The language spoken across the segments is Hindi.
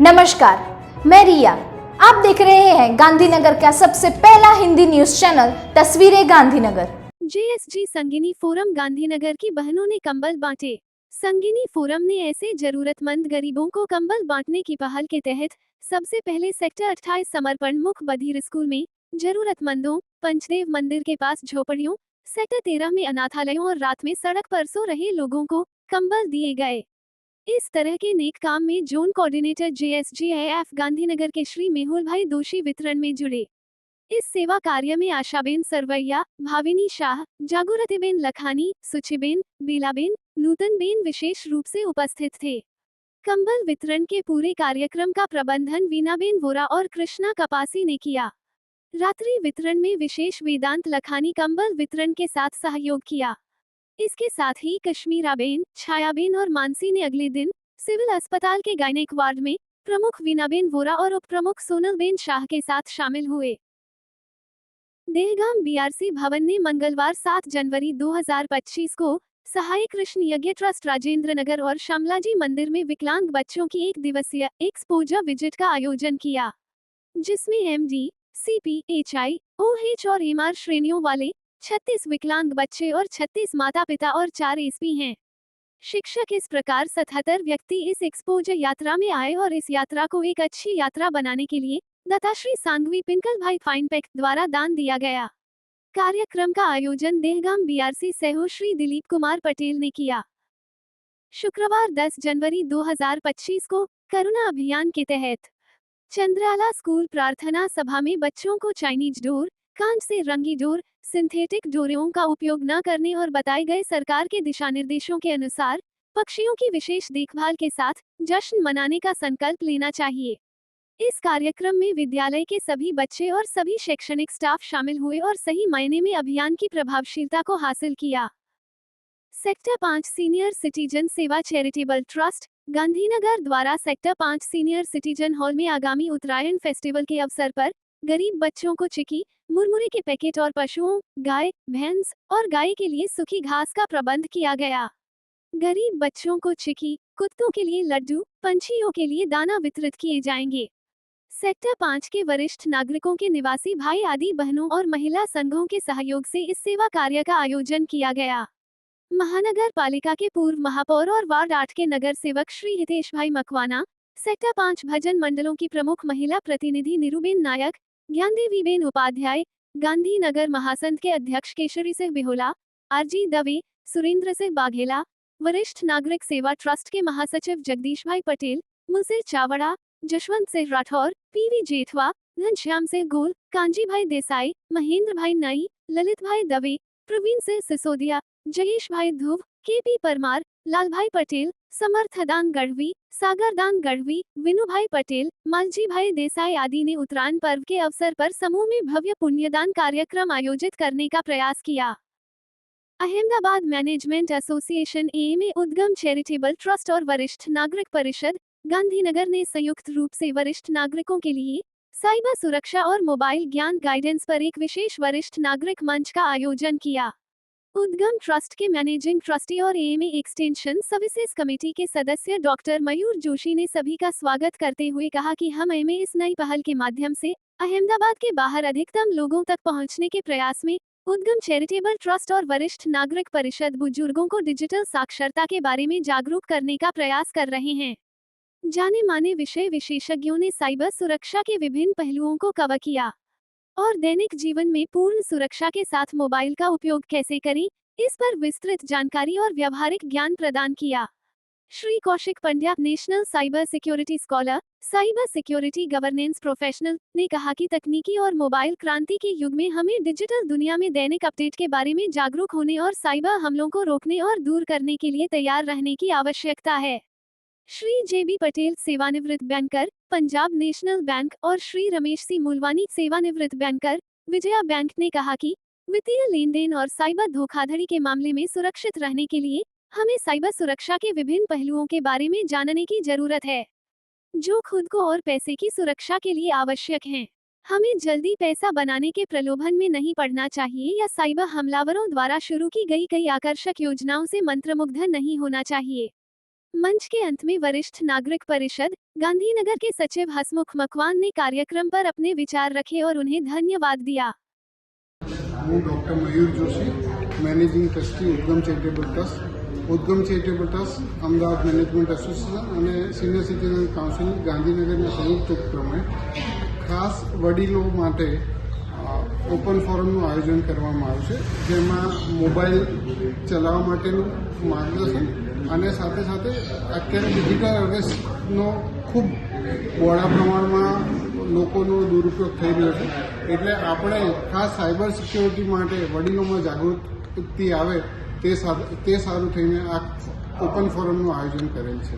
नमस्कार, मैं रिया। आप देख रहे हैं गांधीनगर का सबसे पहला हिंदी न्यूज चैनल तस्वीरें गांधीनगर। जेएसजी संगिनी फोरम गांधीनगर की बहनों ने कंबल बांटे। संगिनी फोरम ने ऐसे जरूरतमंद गरीबों को कंबल बांटने की पहल के तहत सबसे पहले सेक्टर 28 समर्पण मुख बधिर स्कूल में जरूरतमंदों, पंचदेव मंदिर के पास झोपड़ियों, सेक्टर 13 में अनाथालयों और रात में सड़क पर सो रहे लोगों को कंबल दिए गए। इस तरह के नेक काम में जोन कोऑर्डिनेटर जेएसजीएएफ गांधीनगर के श्री मेहुल भाई दोषी वितरण में जुड़े। इस सेवा कार्य में आशाबेन सरवैया, भाविनी शाह, जागुरतीबेन लखानी, सुचिबेन, बीलाबेन, नूतनबेन विशेष रूप से उपस्थित थे। कंबल वितरण के पूरे कार्यक्रम का प्रबंधन वीनाबेन वोरा और कृष्णा कपासी ने किया। रात्रि वितरण में विशेष वेदांत लखानी कंबल वितरण के साथ सहयोग किया। इसके साथ ही कश्मीराबेन, छायाबेन और मानसी ने अगले दिन सिविल अस्पताल के गायनेक वार्ड में प्रमुख वीनाबेन वोरा और उप प्रमुख सोनलबेन शाह के साथ शामिल हुए। देहगाम बीआरसी भवन ने मंगलवार 7 जनवरी 2025 को सहायक कृष्ण यज्ञ ट्रस्ट राजेंद्र नगर और श्यामलाजी मंदिर में विकलांग बच्चों की एक दिवसीय एक्सपोजर विजिट का आयोजन किया, जिसमें एमडी, सीपी, एचआई, ओएच और एमआर श्रेणियों वाले 36 विकलांग बच्चे और 36 माता पिता और 4 एसपी हैं। शिक्षक इस प्रकार 77 व्यक्ति इस एक्सपोजर यात्रा में आए और इस यात्रा को एक अच्छी यात्रा बनाने के लिए दाताश्री सांघवी पिंकल भाई फाइनपेक द्वारा दान दिया गया। कार्यक्रम का आयोजन देहगाम बीआरसी सहु श्री दिलीप कुमार पटेल ने किया। शुक्रवार 10 जनवरी 2025 को करुणा अभियान के तहत चंद्राला स्कूल प्रार्थना सभा में बच्चों को चाइनीज डोर, कांच से रंगी डोर, सिंथेटिक डोरियों का उपयोग न करने और बताए गए सरकार के दिशा निर्देशों के अनुसार पक्षियों की विशेष देखभाल के साथ जश्न मनाने का संकल्प लेना चाहिए। इस कार्यक्रम में विद्यालय के सभी बच्चे और सभी शैक्षणिक स्टाफ शामिल हुए और सही मायने में अभियान की प्रभावशीलता को हासिल किया। सेक्टर 5 सीनियर सिटीजन सेवा चैरिटेबल ट्रस्ट गांधीनगर द्वारा सेक्टर 5 सीनियर सिटीजन हॉल में आगामी उत्तरायण फेस्टिवल के अवसर पर गरीब बच्चों को चिक्की, मुरमुरे के पैकेट और पशुओं, गाय, भैंस और गाय के लिए सूखी घास का प्रबंध किया गया। गरीब बच्चों को चिक्की, कुत्तों के लिए लड्डू, पंछियों के लिए दाना वितरित किए जाएंगे। सेक्टर 5 के वरिष्ठ नागरिकों के निवासी भाई आदि बहनों और महिला संघों के सहयोग से इस सेवा कार्य का आयोजन किया गया। महानगर पालिका के पूर्व महापौर और वार्ड 8 के नगर सेवक श्री हितेश भाई मकवाना, सेक्टर 5 भजन मंडलों की प्रमुख महिला प्रतिनिधि निरुबेन नायक, ज्ञानदेवीबेन उपाध्याय, गांधीनगर महासंघ के अध्यक्ष केशरी सिंह बिहोला, आरजी दवे, सुरेंद्र सिंह बाघेला, वरिष्ठ नागरिक सेवा ट्रस्ट के महासचिव जगदीश भाई पटेल, मुंशी चावड़ा, जशवंत सिंह राठौर, पीवी जेठवा, घनश्याम सिंह गोल, कांजी भाई देसाई, महेंद्र भाई नई, ललित भाई दवे, प्रवीण सिंह सिसोदिया, जयेश भाई ध्रुव, केपी परमार, लाल भाई पटेल, समर्थदान गढ़वी, सागरदान गढ़वी, विनु भाई पटेल, मालजी भाई देसाई आदि ने उत्तरायण पर्व के अवसर पर समूह में भव्य पुण्यदान कार्यक्रम आयोजित करने का प्रयास किया। अहमदाबाद मैनेजमेंट एसोसिएशन एएमए उद्गम चैरिटेबल ट्रस्ट और वरिष्ठ नागरिक परिषद गांधीनगर ने संयुक्त रूप से वरिष्ठ नागरिकों के लिए साइबर सुरक्षा और मोबाइल ज्ञान गाइडेंस पर एक विशेष वरिष्ठ नागरिक मंच का आयोजन किया। उद्गम ट्रस्ट के मैनेजिंग ट्रस्टी और एएमए एक्सटेंशन सर्विसेज कमेटी के सदस्य डॉक्टर मयूर जोशी ने सभी का स्वागत करते हुए कहा कि हम एएमए इस नई पहल के माध्यम से अहमदाबाद के बाहर अधिकतम लोगों तक पहुंचने के प्रयास में उद्गम चैरिटेबल ट्रस्ट और वरिष्ठ नागरिक परिषद बुजुर्गों को डिजिटल साक्षरता के बारे में जागरूक करने का प्रयास कर रहे हैं। जाने माने विषय विशेषज्ञों ने साइबर सुरक्षा के विभिन्न पहलुओं को कवर किया और दैनिक जीवन में पूर्ण सुरक्षा के साथ मोबाइल का उपयोग कैसे करें, इस पर विस्तृत जानकारी और व्यावहारिक ज्ञान प्रदान किया। Shri Kaushik Pandya, national cyber security scholar, cyber security governance professional, ने कहा कि तकनीकी और मोबाइल क्रांति के युग में हमें डिजिटल दुनिया में दैनिक अपडेट के बारे में जागरूक होने और साइबर हमलों को रोकने और दूर करने के लिए तैयार रहने की आवश्यकता है। श्री जेबी पटेल, सेवानिवृत्त बैंकर, पंजाब नेशनल बैंक, और श्री रमेश सी मूलवानी, सेवानिवृत्त बैंकर, विजया बैंक, ने कहा कि वित्तीय लेन देन और साइबर धोखाधड़ी के मामले में सुरक्षित रहने के लिए हमें साइबर सुरक्षा के विभिन्न पहलुओं के बारे में जानने की जरूरत है, जो खुद को और पैसे की सुरक्षा के लिए आवश्यक हैं। हमें जल्दी पैसा बनाने के प्रलोभन में नहीं पड़ना चाहिए या साइबर हमलावरों द्वारा शुरू की गई कई आकर्षक योजनाओं से मंत्रमुग्ध नहीं होना चाहिए। मंच के अंत में वरिष्ठ नागरिक परिषद गांधीनगर के सचिव हसमुख मकवान ने कार्यक्रम पर अपने विचार रखे और उन्हें धन्यवाद दिया। હું doctor Mayur Joshi, managing trustee Udgam charitable trust. Udgam charitable trust Ahmedabad management association અને સિનિયર સિટીઝન કાઉન્સિલ ગાંધીનગરના સંયુક્ત ઉપક્રમે ખાસ વડીલો માટે ઓપન ફોરમનું આયોજન કરવામાં આવ્યું છે, જેમાં મોબાઈલ ચલાવવા માટેનું માર્ગદર્શન અને સાથે સાથે અત્યારે ડિજિટલ અવેરનેસનો ખૂબ બહોળા પ્રમાણમાં લોકોનો દુરુપયોગ થઈ રહ્યો છે. એટલે આપણે ખાસ સાયબર સિક્યોરિટી માટે વડીલોમાં જાગૃતિ આવે તે સારું થઈને આ ઓપન ફોરમનું આયોજન કરેલ છે.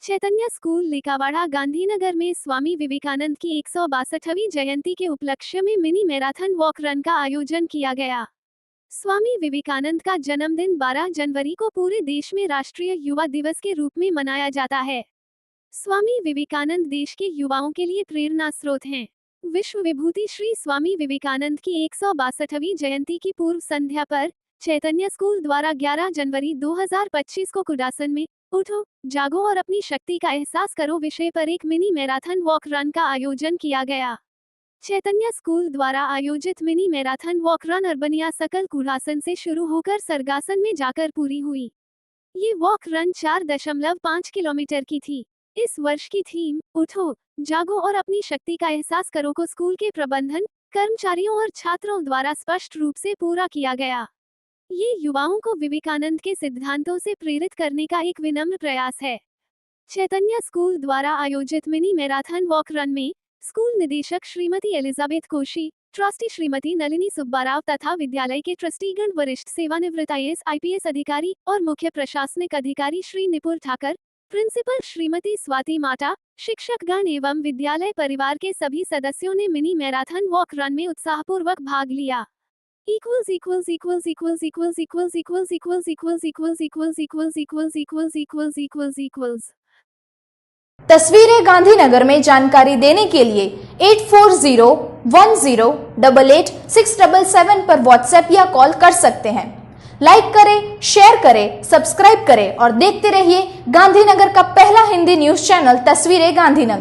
चैतन्य स्कूल लिकावाड़ा गांधीनगर में स्वामी विवेकानंद की 162वीं जयंती के उपलक्ष्य में मिनी मैराथन वॉक रन का आयोजन किया गया। स्वामी विवेकानंद का जन्मदिन 12 जनवरी को पूरे देश में राष्ट्रीय युवा दिवस के रूप में मनाया जाता है। स्वामी विवेकानंद देश के युवाओं के लिए प्रेरणा स्रोत हैं। विश्व विभूति श्री स्वामी विवेकानंद की 162वीं जयंती की पूर्व संध्या पर चैतन्य स्कूल द्वारा 11 जनवरी 2025 को कुडासन में उठो, जागो और अपनी शक्ति का एहसास करो विषय पर एक मिनी मैराथन वॉक रन का आयोजन किया गया। चैतन्य स्कूल द्वारा आयोजित मिनी मैराथन वॉक रन अरबनिया सकल कुडासन से शुरू होकर सरगासन में जाकर पूरी हुई। ये वॉक रन 4.5 किलोमीटर की थी। इस वर्ष की थीम उठो, जागो और अपनी शक्ति का एहसास करो को स्कूल के प्रबंधन, कर्मचारियों और छात्रों द्वारा स्पष्ट रूप से पूरा किया गया। ये युवाओं को विवेकानंद के सिद्धांतों से प्रेरित करने का एक विनम्र प्रयास है। चैतन्य स्कूल द्वारा आयोजित मिनी मैराथन वॉक रन में स्कूल निदेशक श्रीमती एलिजाबेथ कोशी, ट्रस्टी श्रीमती नलिनी सुब्बाराव तथा विद्यालय के ट्रस्टीगण, वरिष्ठ सेवानिवृत्त IAS IPS अधिकारी और मुख्य प्रशासनिक अधिकारी श्री निपुल ठाकर, प्रिंसिपल श्रीमती स्वाति माटा, शिक्षकगण एवं विद्यालय परिवार के सभी सदस्यों ने मिनी मैराथन वॉक रन में उत्साहपूर्वक भाग लिया। तस्वीरें गांधीनगर में जानकारी देने के लिए 8401088677 पर व्हाट्सएप या कॉल कर सकते हैं। लाइक करें, शेयर करें, सब्सक्राइब करें और देखते रहिए गांधीनगर का पहला हिंदी न्यूज चैनल तस्वीरें गांधीनगर।